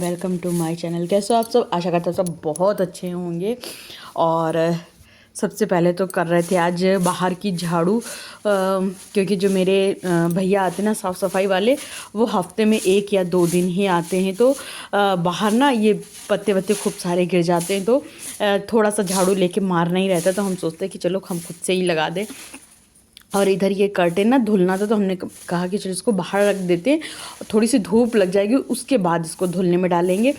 Welcome to my channel. कैसे हो आप सब? आशा करता हूँ सब बहुत अच्छे होंगे। और सबसे पहले तो कर रहे थे आज बाहर की झाड़ू, क्योंकि जो मेरे भैया आते हैं ना साफ़ सफाई वाले, वो हफ्ते में 1 या 2 दिन ही आते हैं। तो बाहर ना ये पत्ते वत्ते खूब सारे गिर जाते हैं, तो थोड़ा सा झाड़ू लेके मारना ही रहता है। तो हम सोचते हैं कि चलो हम खुद से ही लगा दें। और इधर ये कर्टेन ना धुलना था, तो हमने कहा कि चलो इसको बाहर रख देते हैं, थोड़ी सी धूप लग जाएगी, उसके बाद इसको धुलने में डालेंगे।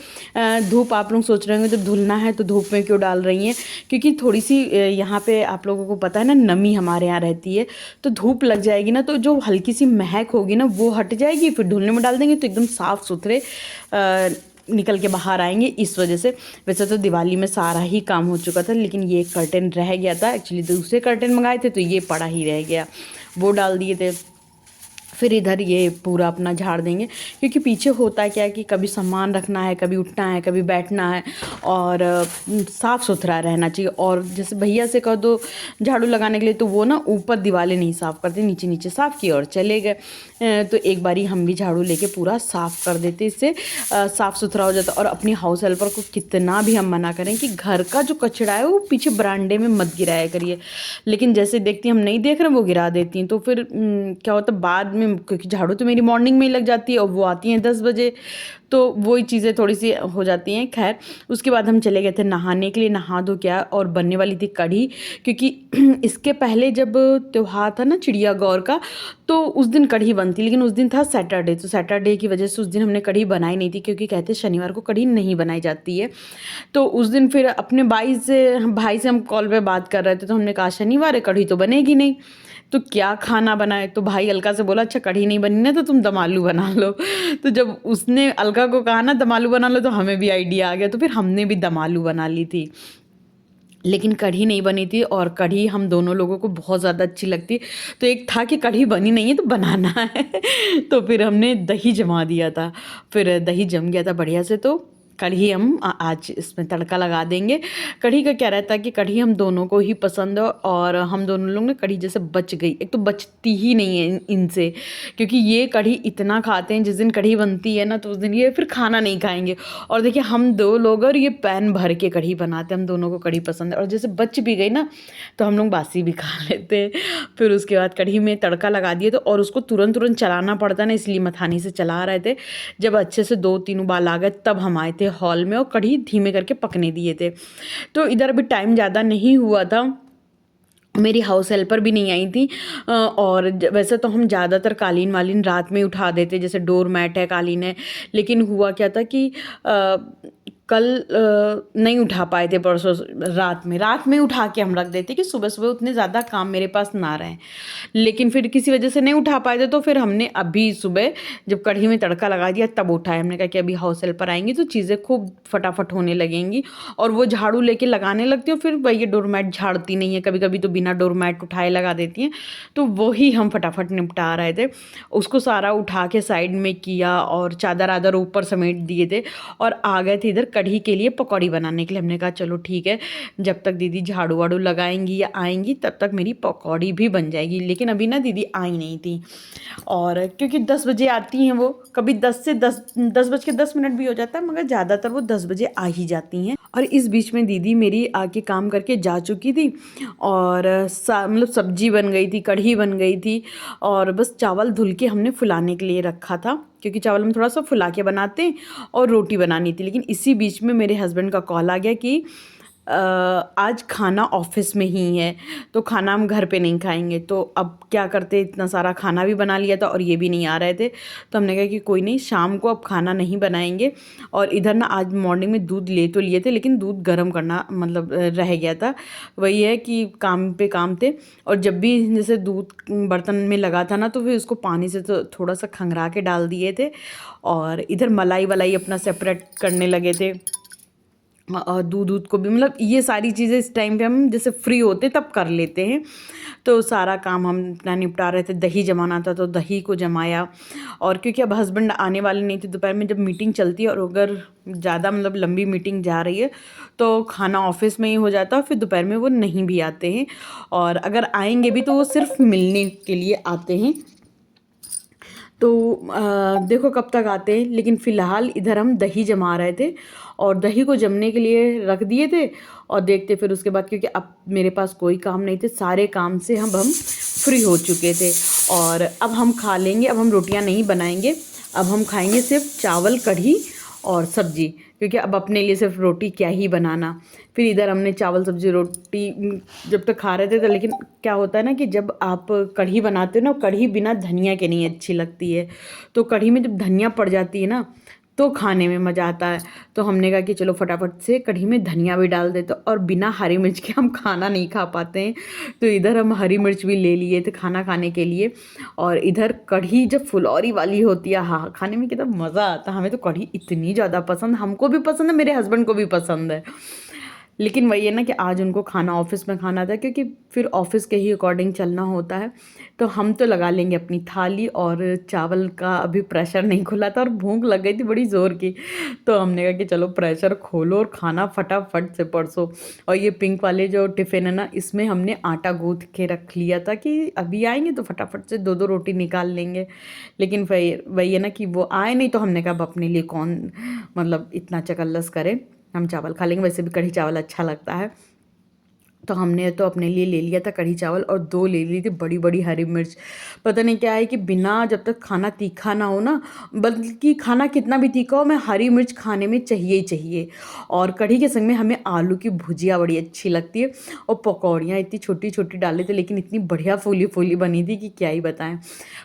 धूप आप लोग सोच रहे होंगे जब धुलना है तो धूप में क्यों डाल रही हैं, क्योंकि थोड़ी सी यहाँ पे आप लोगों को पता है ना, नमी हमारे यहाँ रहती है। तो धूप लग जाएगी ना, तो जो हल्की सी महक होगी ना वो हट जाएगी, फिर धुलने में डाल देंगे तो एकदम साफ़ सुथरे निकल के बाहर आएंगे। इस वजह से वैसे तो दिवाली में सारा ही काम हो चुका था, लेकिन ये कर्टेन रह गया था। एक्चुअली दूसरे कर्टेन मंगाए थे तो ये पड़ा ही रह गया, वो डाल दिए थे। फिर इधर ये पूरा अपना झाड़ देंगे, क्योंकि पीछे होता है क्या है कि कभी सामान रखना है, कभी उठना है, कभी बैठना है, और साफ़ सुथरा रहना चाहिए। और जैसे भैया से कह दो झाड़ू लगाने के लिए, तो वो ना ऊपर दीवारें नहीं साफ़ करते, नीचे नीचे साफ़ किए और चले गए। तो एक बारी हम भी झाड़ू लेके पूरा साफ़ कर देते, इससे साफ़ सुथरा हो जाता। और अपनी हाउस हेल्पर को कितना भी हम मना करें कि घर का जो कचरा है वो पीछे बरामदे में मत गिराया करिए, लेकिन जैसे देखती हम नहीं देख रहे वो गिरा देती हैं। तो फिर क्या होता है बाद में, क्योंकि झाड़ू तो मेरी मॉर्निंग में ही लग जाती है और वो आती हैं 10 बजे, तो वही चीज़ें थोड़ी सी हो जाती हैं। खैर, उसके बाद हम चले गए थे नहाने के लिए। नहा धो क्या, और बनने वाली थी कढ़ी, क्योंकि इसके पहले जब त्यौहार था ना चिड़िया गौर का, तो उस दिन कढ़ी बनती, लेकिन उस दिन था सैटरडे, तो सैटरडे की वजह से उस दिन हमने कढ़ी बनाई नहीं थी, क्योंकि कहते शनिवार को कढ़ी नहीं बनाई जाती है। तो उस दिन फिर अपने भाई से हम कॉल पे बात कर रहे थे, तो हमने कहा शनिवार है, कढ़ी तो बनेगी नहीं, तो क्या खाना बनाए। तो भाई अलका से बोला अच्छा कढ़ी नहीं बनी ना तो तुम दम आलू बना लो। तो जब उसने अलका को कहा ना दम आलू बना लो, तो हमें भी आइडिया आ गया, तो फिर हमने भी दम आलू बना ली थी, लेकिन कढ़ी नहीं बनी थी। और कढ़ी हम दोनों लोगों को बहुत ज़्यादा अच्छी लगती। तो एक था कि कढ़ी बनी नहीं है तो बनाना है तो फिर हमने दही जमा दिया था, फिर दही जम गया था बढ़िया से। तो कढ़ी हम आज इसमें तड़का लगा देंगे। कढ़ी का क्या रहता है कि कढ़ी हम दोनों को ही पसंद है, और हम दोनों लोग ने कढ़ी जैसे बच गई, एक तो बचती ही नहीं है इनसे, क्योंकि ये कढ़ी इतना खाते हैं। जिस दिन कढ़ी बनती है ना तो उस दिन ये फिर खाना नहीं खाएंगे। और देखिए हम 2 लोग और ये पैन भर के कढ़ी बनाते हैं, हम दोनों को कढ़ी पसंद है। और जैसे बच भी गई ना तो हम लोग बासी भी खा लेते हैं। फिर उसके बाद कढ़ी में तड़का लगा दिए, तो और उसको तुरंत तुरंत चलाना पड़ता है ना, इसलिए मथानी से चला रहे थे। जब अच्छे से 2-3 उबाल आ गए तब हम आए थे हॉल में, और कढ़ी धीमे करके पकने दिए थे। तो इधर अभी टाइम ज़्यादा नहीं हुआ था, मेरी हाउस हेल्पर भी नहीं आई थी। और वैसे तो हम ज़्यादातर कालीन वालीन रात में उठा देते, जैसे डोर मैट है, कालीन है, लेकिन हुआ क्या था कि कल नहीं उठा पाए थे। परसों रात में उठा के हम रख देते कि सुबह सुबह उतने ज़्यादा काम मेरे पास ना रहें, लेकिन फिर किसी वजह से नहीं उठा पाए थे। तो फिर हमने अभी सुबह जब कढ़ी में तड़का लगा दिया तब उठाया। हमने कहा कि अभी हाउस हेल्पर आएंगी तो चीज़ें खूब फटाफट होने लगेंगी, और वो झाड़ू लेके लगाने लगती हैं, फिर वही डोरमैट झाड़ती नहीं है, कभी कभी तो बिना डोरमैट उठाए लगा देती हैं। तो वही हम फटाफट निपटा रहे थे, उसको सारा उठा के साइड में किया और चादर आदर ऊपर समेट दिए थे, और आ गए थे इधर कढ़ी के लिए पकौड़ी बनाने के लिए। हमने कहा चलो ठीक है, जब तक दीदी झाड़ू वाड़ू लगाएंगी या आएंगी तब तक मेरी पकौड़ी भी बन जाएगी। लेकिन अभी ना दीदी आई नहीं थी, और क्योंकि 10 बजे आती हैं वो, कभी 10 बज के 10 मिनट भी हो जाता है, मगर ज़्यादातर वो 10 बजे आ ही जाती हैं। और इस बीच में दीदी मेरी आके काम करके जा चुकी थी, और मतलब सब्जी बन गई थी, कढ़ी बन गई थी, और बस चावल धुल के हमने फुलाने के लिए रखा था, क्योंकि चावल हम थोड़ा सा फुला के बनाते हैं, और रोटी बनानी थी। लेकिन इसी बीच में मेरे हस्बैंड का कॉल आ गया कि आज खाना ऑफिस में ही है, तो खाना हम घर पे नहीं खाएंगे। तो अब क्या करते, इतना सारा खाना भी बना लिया था और ये भी नहीं आ रहे थे, तो हमने कहा कि कोई नहीं, शाम को अब खाना नहीं बनाएंगे। और इधर ना आज मॉर्निंग में दूध ले तो लिए थे, लेकिन दूध गर्म करना मतलब रह गया था। वही है कि काम पे काम थे, और जब भी जैसे दूध बर्तन में लगा था ना, तो फिर उसको पानी से तो थोड़ा सा खंगरा के डाल दिए थे। और इधर मलाई वलाई अपना सेपरेट करने लगे थे, और दूध को भी, मतलब ये सारी चीज़ें इस टाइम पे हम जैसे फ्री होते तब कर लेते हैं। तो सारा काम हम अपना निपटा रहे थे। दही जमाना था तो दही को जमाया, और क्योंकि अब हस्बैंड आने वाले नहीं थे, दोपहर में जब मीटिंग चलती है और अगर ज़्यादा मतलब लंबी मीटिंग जा रही है तो खाना ऑफिस में ही हो जाता है, और फिर दोपहर में वो नहीं भी आते हैं, और अगर आएंगे भी तो वो सिर्फ मिलने के लिए आते हैं। तो देखो कब तक आते हैं। लेकिन फ़िलहाल इधर हम दही जमा रहे थे और दही को जमने के लिए रख दिए थे और देखते फिर उसके बाद, क्योंकि अब मेरे पास कोई काम नहीं थे, सारे काम से हम फ्री हो चुके थे और अब हम खा लेंगे। अब हम रोटियां नहीं बनाएंगे, अब हम खाएंगे सिर्फ चावल, कढ़ी और सब्जी, क्योंकि अब अपने लिए सिर्फ रोटी क्या ही बनाना। फिर इधर हमने चावल सब्जी रोटी जब तक खा रहे थे तो, लेकिन क्या होता है ना कि जब आप कढ़ी बनाते हो ना, कढ़ी बिना धनिया के नहीं अच्छी लगती है। तो कढ़ी में जब धनिया पड़ जाती है ना तो खाने में मज़ा आता है। तो हमने कहा कि चलो फटाफट से कढ़ी में धनिया भी डाल देते, और बिना हरी मिर्च के हम खाना नहीं खा पाते हैं। तो इधर हम हरी मिर्च भी ले लिए थे खाना खाने के लिए। और इधर कढ़ी जब फुलौरी वाली होती है, हाँ, खाने में कितना मज़ा आता है। हमें तो कढ़ी इतनी ज़्यादा पसंद, हमको भी पसंद है, मेरे हस्बैंड को भी पसंद है। लेकिन वही है ना कि आज उनको खाना ऑफिस में खाना था, क्योंकि फिर ऑफिस के ही अकॉर्डिंग चलना होता है। तो हम तो लगा लेंगे अपनी थाली, और चावल का अभी प्रेशर नहीं खुला था और भूख लग गई थी बड़ी ज़ोर की। तो हमने कहा कि चलो प्रेशर खोलो और खाना फटाफट से परसों। और ये पिंक वाले जो टिफ़िन है ना, इसमें हमने आटा गूँथ के रख लिया था कि अभी आएंगे तो फटाफट से दो दो रोटी निकाल लेंगे। लेकिन फिर वही है ना कि वो आए नहीं, तो हमने कहा अब अपने लिए कौन मतलब इतना चकल्लस करे, हम चावल खा लेंगे। वैसे भी कढ़ी चावल अच्छा लगता है। तो हमने तो अपने लिए ले लिया था कढ़ी चावल, और 2 ले ली थी बड़ी बड़ी हरी मिर्च। पता नहीं क्या है कि बिना, जब तक खाना तीखा ना हो ना, बल्कि खाना कितना भी तीखा हो, मैं हरी मिर्च खाने में चाहिए ही चाहिए। और कढ़ी के संग में हमें आलू की भुजिया बड़ी अच्छी लगती है, और पकौड़ियाँ इतनी छोटी छोटी डाले थे, लेकिन इतनी बढ़िया फूली फूली बनी थी कि क्या ही बताएं।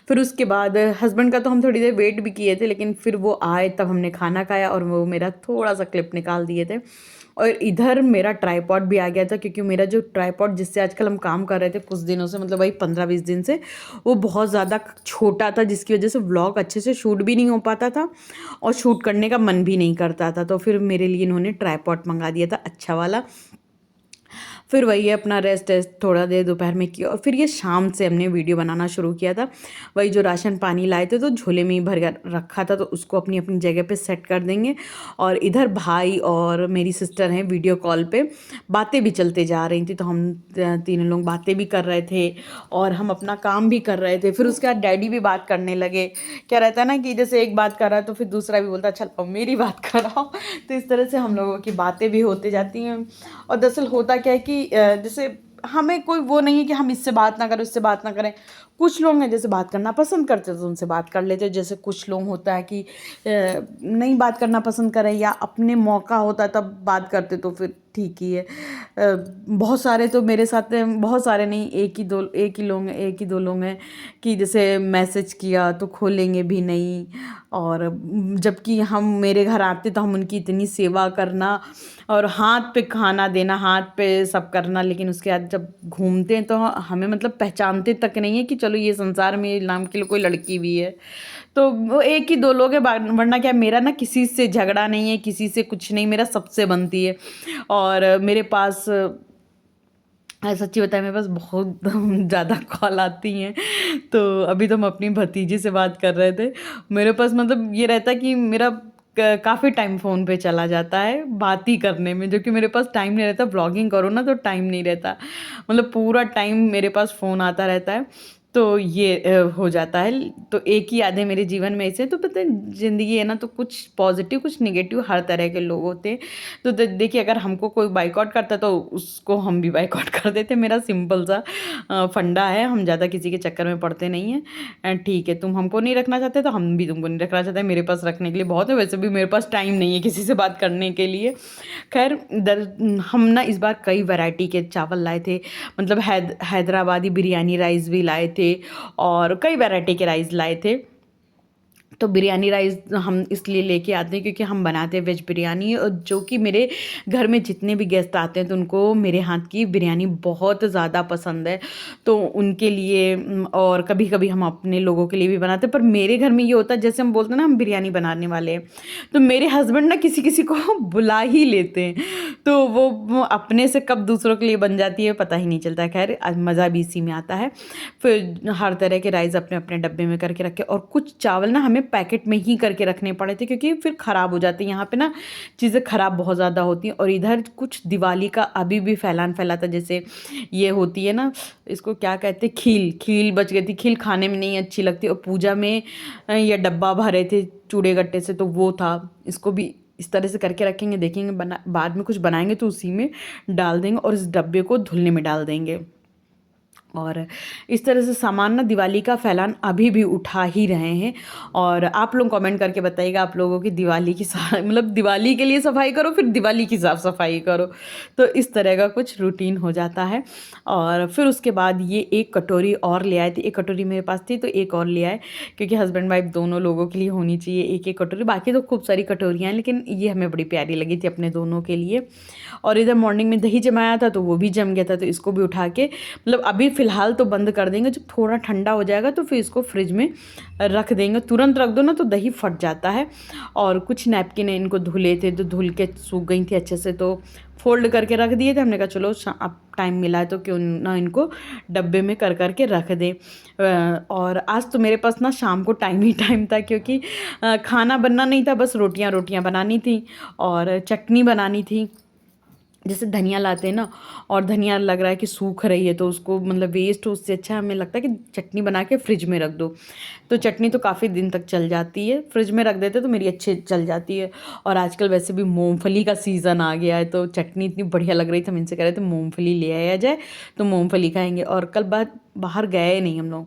फिर उसके बाद हस्बैंड का तो हम थोड़ी देर वेट भी किए थे, लेकिन फिर वो आए तब हमने खाना खाया, और वो मेरा थोड़ा सा क्लिप निकाल दिए थे। और इधर मेरा ट्राईपॉड भी आ गया था, क्योंकि मेरा जो ट्राईपॉड जिससे आजकल हम काम कर रहे थे कुछ दिनों से, मतलब वही 15-20 दिन से, वो बहुत ज़्यादा छोटा था, जिसकी वजह से व्लॉग अच्छे से शूट भी नहीं हो पाता था और शूट करने का मन भी नहीं करता था। तो फिर मेरे लिए इन्होंने ट्राईपॉड मंगा दिया था अच्छा वाला। फिर वही है, अपना रेस्ट टेस्ट थोड़ा देर दोपहर में किया, और फिर ये शाम से हमने वीडियो बनाना शुरू किया था। वही जो राशन पानी लाए थे तो झोले में ही भर कर रखा था, तो उसको अपनी अपनी जगह पे सेट कर देंगे। और इधर भाई और मेरी सिस्टर हैं, वीडियो कॉल पे बातें भी चलते जा रही थी, तो हम तीनों लोग बातें भी कर रहे थे और हम अपना काम भी कर रहे थे। फिर उसके बाद डैडी भी बात करने लगे। क्या रहता है ना कि जैसे एक बात कर रहा है तो फिर दूसरा भी बोलता है चल अब मेरी बात कराओ। तो इस तरह से हम लोगों की बातें भी होते जाती हैं। और दरअसल होता क्या है कि जैसे हमें कोई वो नहीं है कि हम इससे बात ना करें, उससे बात ना करें। कुछ लोग हैं जैसे बात करना पसंद करते हैं तो उनसे बात कर लेते हैं, जैसे कुछ लोग होता है कि नहीं बात करना पसंद करें, या अपने मौका होता है तब बात करते, तो फिर ठीक ही है। बहुत सारे तो मेरे साथ, बहुत सारे नहीं, एक ही दो लोग हैं कि जैसे मैसेज किया तो खोलेंगे भी नहीं। और जबकि हम मेरे घर आते तो हम उनकी इतनी सेवा करना और हाथ पे खाना देना, हाथ पे सब करना, लेकिन उसके बाद जब घूमते हैं तो हमें मतलब पहचानते तक नहीं है कि चलो ये संसार में नाम के लिए कोई लड़की भी है। तो वो एक ही दो लोग हैं, वरना क्या, मेरा ना किसी से झगड़ा नहीं है, किसी से कुछ नहीं, मेरा सबसे बनती है। और मेरे पास सच्ची बताएं, मेरे पास बहुत ज़्यादा कॉल आती हैं। तो अभी तो हम अपनी भतीजी से बात कर रहे थे। मेरे पास मतलब ये रहता है कि मेरा काफ़ी टाइम फ़ोन पे चला जाता है बात ही करने में, जो कि मेरे पास टाइम नहीं रहता। ब्लॉगिंग करो ना तो टाइम नहीं रहता, मतलब पूरा टाइम मेरे पास फ़ोन आता रहता है। तो ये हो जाता है। तो एक ही यादें मेरे जीवन में ऐसे, तो पता है ज़िंदगी है ना, तो कुछ पॉजिटिव कुछ निगेटिव हर तरह के लोग होते हैं। तो देखिए, अगर हमको कोई बाइकआउट करता तो उसको हम भी बाइकआउट कर देते। मेरा सिंपल सा फंडा है, हम ज़्यादा किसी के चक्कर में पड़ते नहीं हैं। एंड ठीक है, तुम हमको नहीं रखना चाहते तो हम भी तुमको नहीं रखना चाहते, मेरे पास रखने के लिए बहुत है। वैसे भी मेरे पास टाइम नहीं है किसी से बात करने के लिए। खैर, हम ना इस बार कई वैरायटी के चावल लाए थे, मतलब हैदराबादी बिरयानी राइस भी लाए थे और कई वैरायटी के राइस लाए थे। तो बिरयानी राइस हम इसलिए लेके आते हैं क्योंकि हम बनाते हैं वेज बिरयानी, और जो कि मेरे घर में जितने भी गेस्ट आते हैं तो उनको मेरे हाथ की बिरयानी बहुत ज़्यादा पसंद है। तो उनके लिए और कभी कभी हम अपने लोगों के लिए भी बनाते हैं। पर मेरे घर में ये होता है, जैसे हम बोलते हैं ना हम बिरयानी बनाने वाले हैं, तो मेरे हस्बैंड ना किसी किसी को बुला ही लेते हैं, तो वो अपने से कब दूसरों के लिए बन जाती है पता ही नहीं चलता है। खैर, मज़ा भी इसी में आता है। फिर हर तरह के राइस अपने अपने डब्बे में करके रखे, और कुछ चावल ना हमें पैकेट में ही करके रखने पड़े थे, क्योंकि फिर ख़राब हो जाती हैं यहाँ पे ना, चीज़ें ख़राब बहुत ज़्यादा होती हैं। और इधर कुछ दिवाली का अभी भी फैलान फैला था, जैसे ये होती है ना, इसको क्या कहते हैं, खील, खील बच गई थी। खील खाने में नहीं अच्छी लगती, और पूजा में ये डब्बा भरे थे चूड़े गट्टे से, तो वो था। इसको भी इस तरह से करके रखेंगे, देखेंगे बना बाद में कुछ बनाएंगे तो उसी में डाल देंगे और इस डब्बे को धुलने में डाल देंगे। और इस तरह से सामान ना दिवाली का फैलान अभी भी उठा ही रहे हैं। और आप लोग कमेंट करके बताइएगा आप लोगों की दिवाली की मतलब दिवाली के लिए सफाई करो, फिर दिवाली की साफ़ सफाई करो, तो इस तरह का कुछ रूटीन हो जाता है। और फिर उसके बाद ये एक कटोरी और ले आए थे, एक कटोरी मेरे पास थी तो एक और ले आए, क्योंकि हस्बैंड वाइफ दोनों लोगों के लिए होनी चाहिए एक एक कटोरी। बाकी तो खूब सारी कटोरियाँ हैं, लेकिन ये हमें बड़ी प्यारी लगी थी अपने दोनों के लिए। और इधर मॉर्निंग में दही जमाया था तो वो भी जम गया था, तो इसको भी उठा के मतलब अभी फ़िलहाल तो बंद कर देंगे, जब थोड़ा ठंडा हो जाएगा तो फिर इसको फ्रिज में रख देंगे। तुरंत रख दो ना तो दही फट जाता है। और कुछ नैपकिन इनको धुले थे तो धुल के सूख गई थी अच्छे से, तो फोल्ड करके रख दिए थे। हमने कहा चलो अब टाइम मिला है तो क्यों ना इनको डब्बे में कर करके रख दें। और आज तो मेरे पास ना शाम को टाइम ही टाइम था, क्योंकि खाना बनना नहीं था, बस रोटियां बनानी थी और चटनी बनानी थी। जैसे धनिया लाते हैं ना, और धनिया लग रहा है कि सूख रही है तो उसको मतलब वेस्ट हो, उससे अच्छा हमें लगता है कि चटनी बना के फ्रिज में रख दो, तो चटनी तो काफ़ी दिन तक चल जाती है। फ्रिज में रख देते तो मेरी अच्छे चल जाती है। और आजकल वैसे भी मूंगफली का सीज़न आ गया है, तो चटनी इतनी बढ़िया लग रही थी, हम इनसे कह रहे थे मूंगफली ले आया जाए तो मूंगफली खाएंगे। और कल बाहर गए नहीं हम लोग,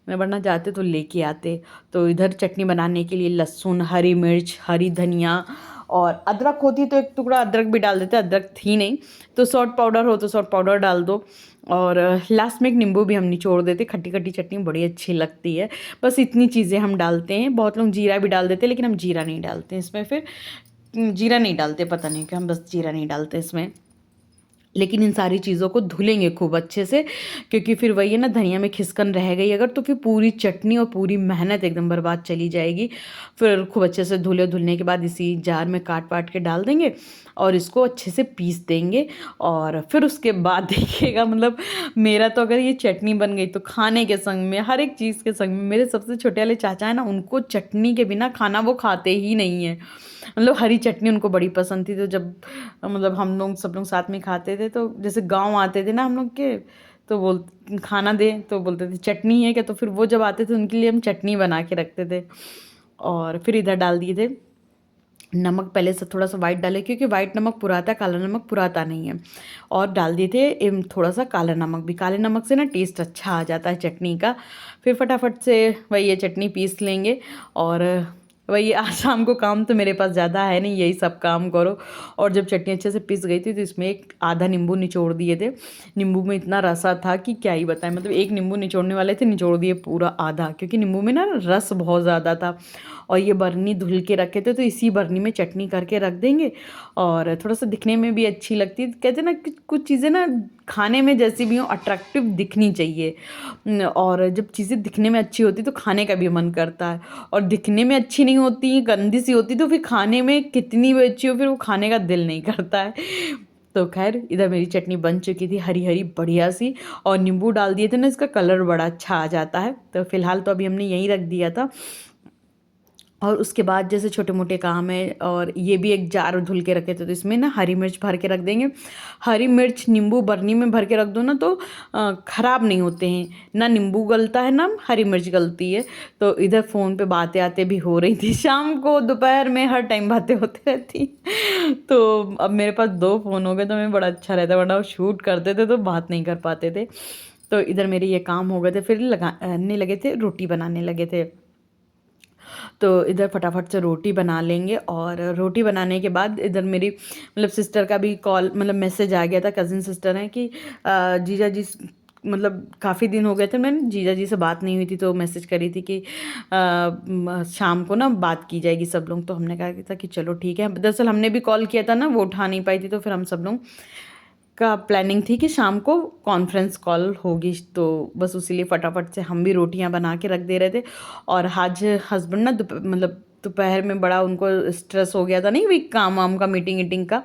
मैं वरना जाते तो लेके आते। तो इधर चटनी बनाने के लिए लहसुन, हरी मिर्च, हरी धनिया और अदरक होती तो एक टुकड़ा अदरक भी डाल देते, अदरक थी नहीं तो सॉल्ट पाउडर हो तो सॉल्ट पाउडर डाल दो। और लास्ट में एक नींबू भी हम निचोड़ देते, खट्टी खट्टी चटनी बड़ी अच्छी लगती है। बस इतनी चीज़ें हम डालते हैं। बहुत लोग जीरा भी डाल देते, लेकिन हम जीरा नहीं डालते इसमें। फिर जीरा नहीं डालते, पता नहीं कि हम बस जीरा नहीं डालते इसमें। लेकिन इन सारी चीज़ों को धुलेंगे खूब अच्छे से, क्योंकि फिर वही है ना, धनिया में खिसकन रह गई अगर तो फिर पूरी चटनी और पूरी मेहनत एकदम बर्बाद चली जाएगी। फिर खूब अच्छे से धुलने के बाद इसी जार में काट के डाल देंगे और इसको अच्छे से पीस देंगे। और फिर उसके बाद देखिएगा, मतलब मेरा तो अगर ये चटनी बन गई तो खाने के संग में, हर एक चीज़ के संग में, मेरे सबसे छोटे वाले चाचा है ना, उनको चटनी के बिना खाना वो खाते ही नहीं है। मतलब हरी चटनी उनको बड़ी पसंद थी। तो जब मतलब हम लोग सब लोग साथ में खाते थे, तो जैसे गांव आते थे ना हम लोग के, तो खाना दे तो बोलते थे चटनी है क्या, तो फिर वो जब आते थे उनके लिए हम चटनी बना के रखते थे। और फिर इधर डाल दिए थे नमक, पहले से थोड़ा सा वाइट डाले, क्योंकि वाइट नमक पुराता, काला नमक पुराता नहीं है। और डाल दिए थे थोड़ा सा काला नमक भी, काले नमक से ना टेस्ट अच्छा आ जाता है चटनी का। फिर फटाफट से वही ये चटनी पीस लेंगे। और वही आज शाम को काम तो मेरे पास ज़्यादा है नहीं, यही सब काम करो। और जब चटनी अच्छे से पिस गई थी तो इसमें एक आधा नींबू निचोड़ दिए थे। नींबू में इतना रसा था कि क्या ही बताएं, मतलब एक नींबू निचोड़ने वाले थे, निचोड़ दिए पूरा आधा, क्योंकि नींबू में ना रस बहुत ज़्यादा था। और ये बर्नी धुल के रखे थे तो इसी बर्नी में चटनी करके रख देंगे। और थोड़ा सा दिखने में भी अच्छी लगती है। कहते ना कि कुछ चीज़ें ना खाने में जैसी भी हो अट्रैक्टिव दिखनी चाहिए। और जब चीज़ें दिखने में अच्छी होती तो खाने का भी मन करता है, और दिखने में अच्छी नहीं होती, गंदी सी होती, तो फिर खाने में कितनी भी अच्छी हो फिर वो खाने का दिल नहीं करता है। तो खैर इधर मेरी चटनी बन चुकी थी, हरी हरी बढ़िया सी। और नींबू डाल दिए थे ना, इसका कलर बड़ा अच्छा आ जाता है। तो फिलहाल तो अभी हमने यहीं रख दिया था। और उसके बाद जैसे छोटे मोटे काम है, और ये भी एक जार धुल के रखे थे तो इसमें ना हरी मिर्च भर के रख देंगे। हरी मिर्च नींबू बर्नी में भर के रख दो ना तो ख़राब नहीं होते हैं, ना नींबू गलता है ना हरी मिर्च गलती है। तो इधर फ़ोन पे बातें आते भी हो रही थी, शाम को दोपहर में हर टाइम बातें होती रहती। तो अब मेरे पास 2 फ़ोन हो गए तो मैं बड़ा अच्छा रहता, वरना वो शूट करते थे तो बात नहीं कर पाते थे। तो इधर मेरे ये काम हो गए थे, फिर लगाने लगे थे, रोटी बनाने लगे थे। तो इधर फटाफट से रोटी बना लेंगे। और रोटी बनाने के बाद इधर मेरी मतलब सिस्टर का भी कॉल मतलब मैसेज आ गया था, कज़िन सिस्टर हैं कि जीजा जी, मतलब काफ़ी दिन हो गए थे मैंने जीजा जी से बात नहीं हुई थी, तो मैसेज करी थी कि शाम को ना बात की जाएगी सब लोग। तो हमने कहा था कि चलो ठीक है। दरअसल हमने भी कॉल किया था ना, वो उठा नहीं पाई थी, तो फिर हम सब लोग का प्लानिंग थी कि शाम को कॉन्फ्रेंस कॉल होगी। तो बस उसी लिए फटाफट से हम भी रोटियां बना के रख दे रहे थे। और आज हस्बैंड ना मतलब दोपहर में बड़ा उनको स्ट्रेस हो गया था, नहीं, वही काम वाम का, मीटिंग ईटिंग का।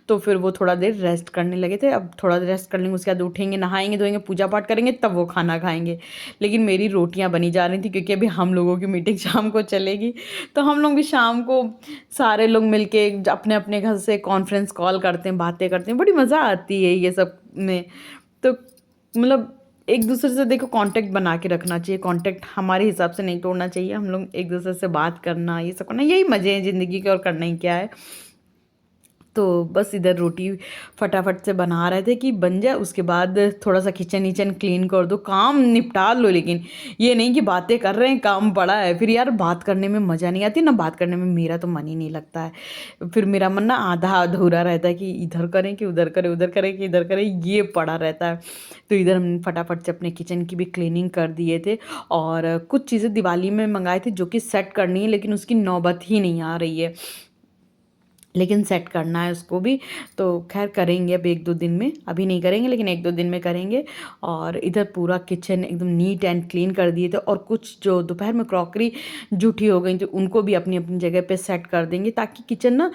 तो फिर वो थोड़ा देर रेस्ट करने लगे थे। अब थोड़ा देर रेस्ट कर लेंगे, उसके बाद उठेंगे, नहाएंगे धोएंगे, पूजा पाठ करेंगे, तब वो खाना खाएंगे। लेकिन मेरी रोटियां बनी जा रही थी क्योंकि अभी हम लोगों की मीटिंग शाम को चलेगी। तो हम लोग भी शाम को सारे लोग मिलके अपने अपने घर से कॉन्फ्रेंस कॉल करते हैं, बातें करते हैं, बड़ी मज़ा आती है ये सब में। तो मतलब एक दूसरे से देखो कांटेक्ट बना के रखना चाहिए, कांटेक्ट हमारे हिसाब से नहीं तोड़ना चाहिए। हम लोग एक दूसरे से बात करना, ये सब करना, यही मज़े हैं ज़िंदगी के, और करना ही क्या है। तो बस इधर रोटी फटाफट से बना रहे थे कि बन जाए, उसके बाद थोड़ा सा किचन वीचन क्लीन कर दो, काम निपटा लो। लेकिन ये नहीं कि बातें कर रहे हैं काम पड़ा है, फिर यार बात करने में मज़ा नहीं आती ना, बात करने में मेरा तो मन ही नहीं लगता है। फिर मेरा मन ना आधा अधूरा रहता है कि इधर करें कि उधर करें, उधर करें कि इधर करें, ये पड़ा रहता है। तो इधर हमने फटाफट से अपने किचन की भी क्लीनिंग कर दिए थे, और कुछ चीज़ें दिवाली में मंगाए थे जो कि सेट करनी है, लेकिन उसकी नौबत ही नहीं आ रही है, लेकिन सेट करना है उसको भी। तो खैर करेंगे अब 1-2 दिन में, अभी नहीं करेंगे लेकिन 1-2 दिन में करेंगे। और इधर पूरा किचन एकदम नीट एंड क्लीन कर दिए थे, और कुछ जो दोपहर में क्रॉकरी जूठी हो गई थी उनको भी अपनी अपनी जगह पे सेट कर देंगे, ताकि किचन ना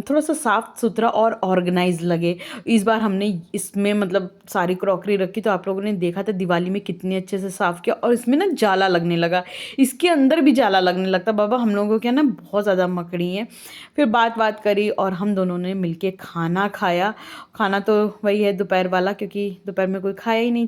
थोड़ा सा साफ़ सुथरा और ऑर्गेनाइज लगे। इस बार हमने इसमें मतलब सारी क्रॉकरी रखी, तो आप लोगों ने देखा था दिवाली में कितने अच्छे से साफ़ किया, और इसमें ना जाला लगने लगा, इसके अंदर भी जाला लगने लगता। बाबा हम लोगों के ना बहुत ज़्यादा मकड़ी है। फिर बात बात करी और हम दोनों ने मिलके खाना खाया। खाना तो वही है दोपहर वाला, क्योंकि दोपहर में कोई खाया ही नहीं।